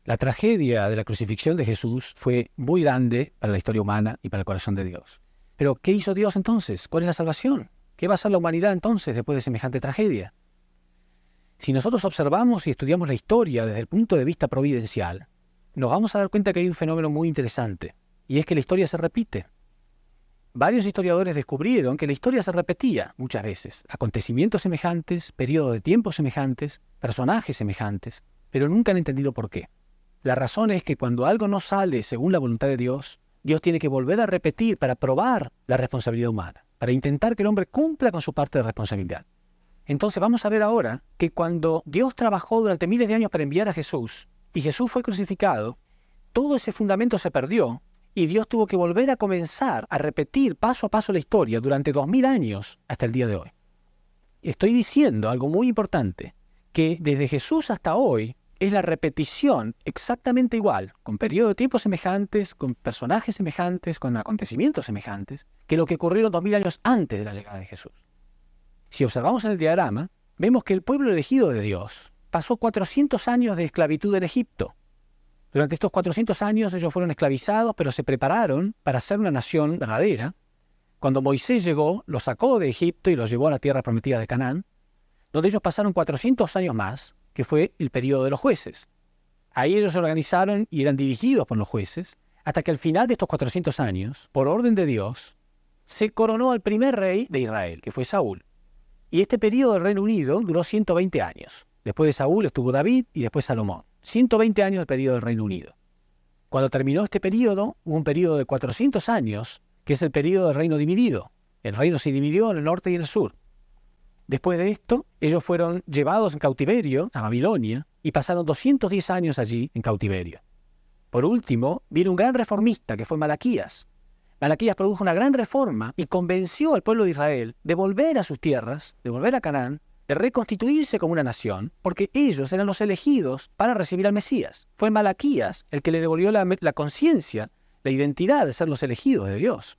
La tragedia de la crucifixión de Jesús fue muy grande para la historia humana y para el corazón de Dios. Pero, ¿qué hizo Dios entonces? ¿Cuál es la salvación? ¿Qué va a hacer la humanidad entonces después de semejante tragedia? Si nosotros observamos y estudiamos la historia desde el punto de vista providencial, nos vamos a dar cuenta que hay un fenómeno muy interesante, y es que la historia se repite. Varios historiadores descubrieron que la historia se repetía muchas veces, acontecimientos semejantes, periodos de tiempo semejantes, personajes semejantes, pero nunca han entendido por qué. La razón es que cuando algo no sale según la voluntad de Dios, Dios tiene que volver a repetir para probar la responsabilidad humana, para intentar que el hombre cumpla con su parte de responsabilidad. Entonces vamos a ver ahora que cuando Dios trabajó durante miles de años para enviar a Jesús, y Jesús fue crucificado, todo ese fundamento se perdió, y Dios tuvo que volver a comenzar a repetir paso a paso la historia durante 2000 años hasta el día de hoy. Estoy diciendo algo muy importante, que desde Jesús hasta hoy es la repetición exactamente igual, con periodos de tiempo semejantes, con personajes semejantes, con acontecimientos semejantes, que lo que ocurrieron 2000 años antes de la llegada de Jesús. Si observamos en el diagrama, vemos que el pueblo elegido de Dios pasó 400 años de esclavitud en Egipto. Durante estos 400 años ellos fueron esclavizados, pero se prepararon para ser una nación verdadera. Cuando Moisés llegó, los sacó de Egipto y los llevó a la tierra prometida de Canaán, donde ellos pasaron 400 años más, que fue el periodo de los jueces. Ahí ellos se organizaron y eran dirigidos por los jueces, hasta que al final de estos 400 años, por orden de Dios, se coronó al primer rey de Israel, que fue Saúl. Y este periodo del Reino Unido duró 120 años. Después de Saúl estuvo David y después Salomón. 120 años de periodo del Reino Unido. Cuando terminó este periodo, hubo un periodo de 400 años, que es el periodo del reino dividido. El reino se dividió en el norte y en el sur. Después de esto, ellos fueron llevados en cautiverio a Babilonia y pasaron 210 años allí en cautiverio. Por último, vino un gran reformista que fue Malaquías. Malaquías produjo una gran reforma y convenció al pueblo de Israel de volver a sus tierras, de volver a Canaán, de reconstituirse como una nación, porque ellos eran los elegidos para recibir al Mesías. Fue Malaquías el que le devolvió la conciencia, la identidad de ser los elegidos de Dios.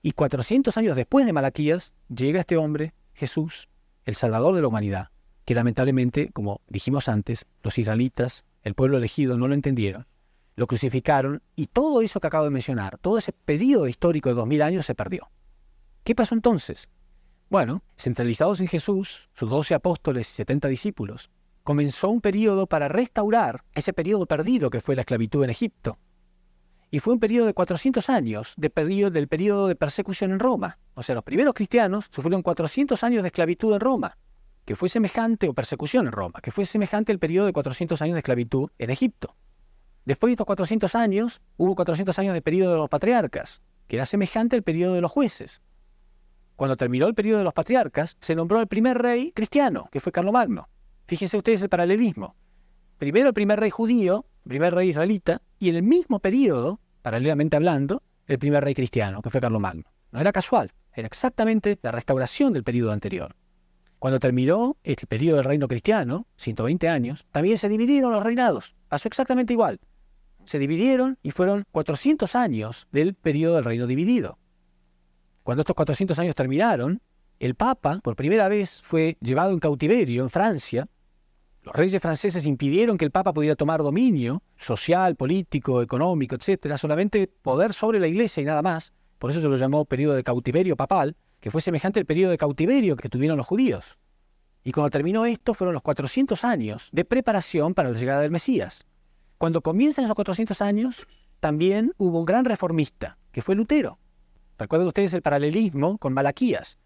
Y 400 años después de Malaquías, llega este hombre, Jesús, el Salvador de la humanidad, que lamentablemente, como dijimos antes, los israelitas, el pueblo elegido, no lo entendieron, lo crucificaron, y todo eso que acabo de mencionar, todo ese periodo histórico de 2000 años se perdió. ¿Qué pasó entonces? Bueno, centralizados en Jesús, sus 12 apóstoles y 70 discípulos, comenzó un periodo para restaurar ese periodo perdido que fue la esclavitud en Egipto. Y fue un periodo de 400 años del periodo de persecución en Roma. O sea, los primeros cristianos sufrieron 400 años de esclavitud en Roma, que fue semejante, o persecución en Roma, que fue semejante al periodo de 400 años de esclavitud en Egipto. Después de estos 400 años, hubo 400 años de periodo de los patriarcas, que era semejante al periodo de los jueces. Cuando terminó el periodo de los patriarcas, se nombró el primer rey cristiano, que fue Carlomagno. Fíjense ustedes el paralelismo. Primero el primer rey judío, el primer rey israelita, y en el mismo periodo, paralelamente hablando, el primer rey cristiano, que fue Carlomagno. No era casual, era exactamente la restauración del periodo anterior. Cuando terminó el periodo del reino cristiano, 120 años, también se dividieron los reinados. Pasó exactamente igual. Se dividieron y fueron 400 años del periodo del reino dividido. Cuando estos 400 años terminaron, el Papa, por primera vez, fue llevado en cautiverio en Francia. Los reyes franceses impidieron que el Papa pudiera tomar dominio social, político, económico, etc. Solamente poder sobre la Iglesia y nada más. Por eso se lo llamó periodo de cautiverio papal, que fue semejante al periodo de cautiverio que tuvieron los judíos. Y cuando terminó esto, fueron los 400 años de preparación para la llegada del Mesías. Cuando comienzan esos 400 años, también hubo un gran reformista, que fue Lutero. Recuerden ustedes el paralelismo con Malaquías.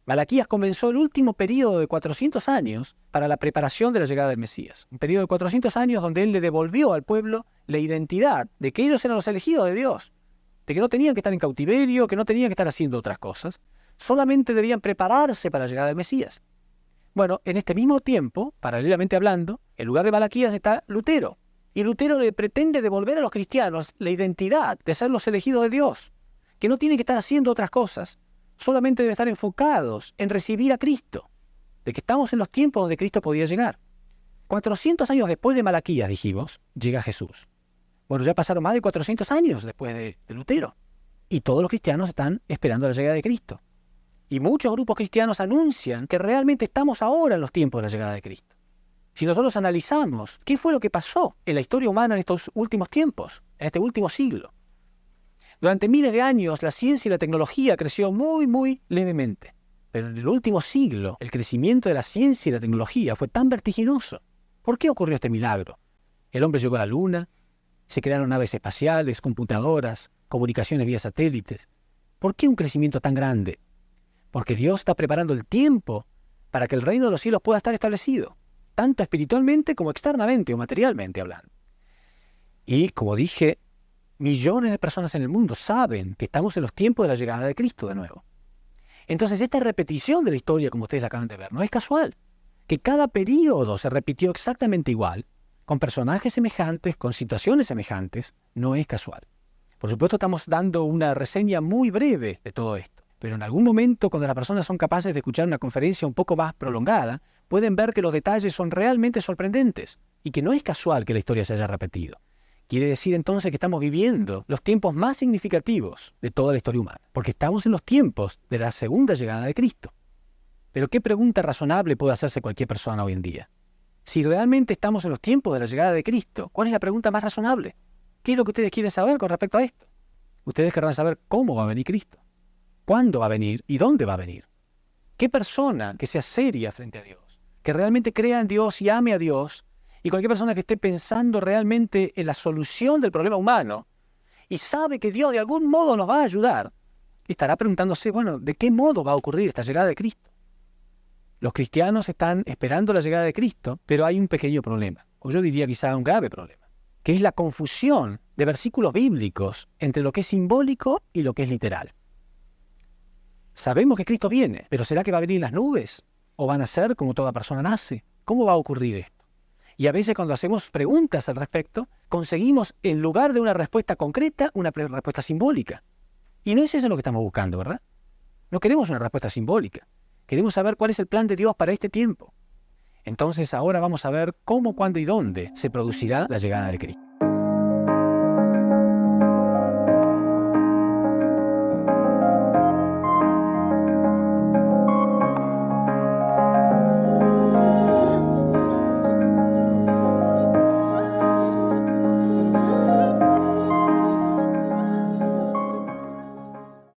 Malaquías comenzó el último periodo de 400 años para la preparación de la llegada del Mesías. Un periodo de 400 años donde él le devolvió al pueblo la identidad de que ellos eran los elegidos de Dios, de que no tenían que estar en cautiverio, que no tenían que estar haciendo otras cosas, solamente debían prepararse para la llegada del Mesías. Bueno, en este mismo tiempo, paralelamente hablando, en lugar de Malaquías está Lutero. Y Lutero le pretende devolver a los cristianos la identidad de ser los elegidos de Dios, que no tienen que estar haciendo otras cosas, solamente deben estar enfocados en recibir a Cristo, de que estamos en los tiempos donde Cristo podía llegar. 400 años después de Malaquías, dijimos, llega Jesús. Bueno, ya pasaron más de 400 años después de Lutero, y todos los cristianos están esperando la llegada de Cristo. Y muchos grupos cristianos anuncian que realmente estamos ahora en los tiempos de la llegada de Cristo. Si nosotros analizamos qué fue lo que pasó en la historia humana en estos últimos tiempos, en este último siglo. Durante miles de años la ciencia y la tecnología creció muy levemente. Pero en el último siglo el crecimiento de la ciencia y la tecnología fue tan vertiginoso. ¿Por qué ocurrió este milagro? El hombre llegó a la luna, se crearon naves espaciales, computadoras, comunicaciones vía satélites. ¿Por qué un crecimiento tan grande? Porque Dios está preparando el tiempo para que el reino de los cielos pueda estar establecido, tanto espiritualmente como externamente o materialmente hablando. Y, como dije, millones de personas en el mundo saben que estamos en los tiempos de la llegada de Cristo de nuevo. Entonces, esta repetición de la historia, como ustedes la acaban de ver, no es casual. Que cada período se repitió exactamente igual, con personajes semejantes, con situaciones semejantes, no es casual. Por supuesto, estamos dando una reseña muy breve de todo esto, pero en algún momento, cuando las personas son capaces de escuchar una conferencia un poco más prolongada, pueden ver que los detalles son realmente sorprendentes y que no es casual que la historia se haya repetido. Quiere decir entonces que estamos viviendo los tiempos más significativos de toda la historia humana, porque estamos en los tiempos de la segunda llegada de Cristo. Pero ¿qué pregunta razonable puede hacerse cualquier persona hoy en día? Si realmente estamos en los tiempos de la llegada de Cristo, ¿cuál es la pregunta más razonable? ¿Qué es lo que ustedes quieren saber con respecto a esto? Ustedes querrán saber cómo va a venir Cristo, cuándo va a venir y dónde va a venir. ¿Qué persona que sea seria frente a Dios, que realmente crea en Dios y ame a Dios, y cualquier persona que esté pensando realmente en la solución del problema humano y sabe que Dios de algún modo nos va a ayudar, estará preguntándose, bueno, ¿de qué modo va a ocurrir esta llegada de Cristo? Los cristianos están esperando la llegada de Cristo, pero hay un pequeño problema, o yo diría quizá un grave problema, que es la confusión de versículos bíblicos entre lo que es simbólico y lo que es literal. Sabemos que Cristo viene, pero ¿será que va a venir en las nubes? ¿O van a ser como toda persona nace? ¿Cómo va a ocurrir esto? Y a veces cuando hacemos preguntas al respecto, conseguimos en lugar de una respuesta concreta, una respuesta simbólica. Y no es eso lo que estamos buscando, ¿verdad? No queremos una respuesta simbólica. Queremos saber cuál es el plan de Dios para este tiempo. Entonces ahora vamos a ver cómo, cuándo y dónde se producirá la llegada de Cristo.